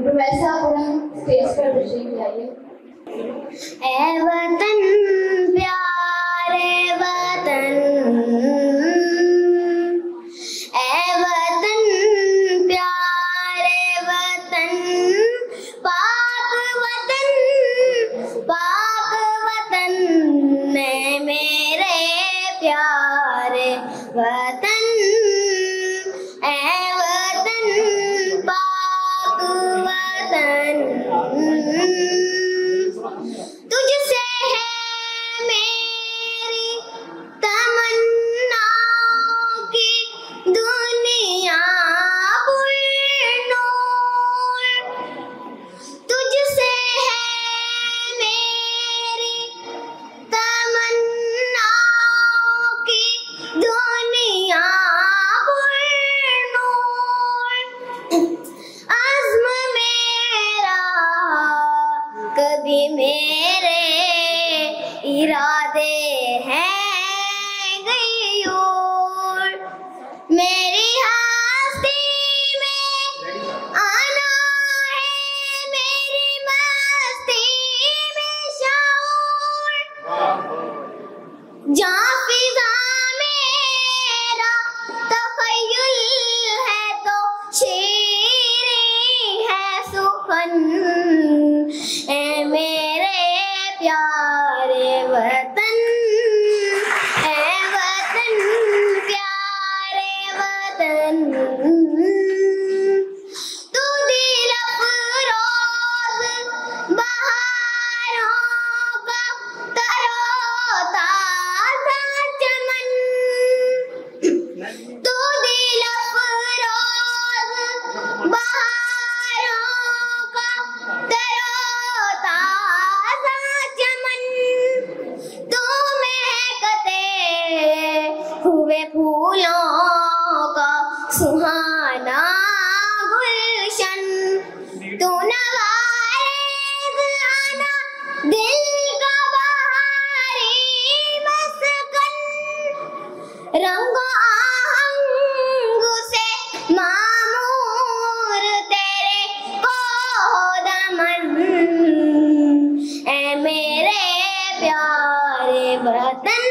वैसा पूरा स्टेज पर तशरीफ लाइए। ऐ वतन प्यारे वतन, ऐ वतन प्यारे वतन, पाक वतन ने मेरे प्यारे वतन, ऐ वतन पाक वतन, तुझसे है मेरी तमन्ना की दुनिया पुरनूर, तुझसे है मेरी तमन्ना की दुनिया पुरनूर, अज़्म मेरा कभी मेरे इरादे हैं गयूर, मेरी हस्ती में आना है, मेरी मस्ती में शऊर, जहाँ फिज़ा मेरा तख़य्युल है तो शीरीं है सुखन, ऐ मेरे प्यारे वतन, ऐ वतन प्यारे वतन, तू दिल अफरोज़ बहारों का तरोताज़ा चमन, तू दिल अफरोज़ बहारों का तरोताज़ा चमन, तू महकते हुए फूलों का सुहाना गुलशन, तू नवाज़ आना दिल का बहारी मस्कन, रंगो आहंग से मामूर तेरे को दमन, ऐ मेरे प्यारे वतन।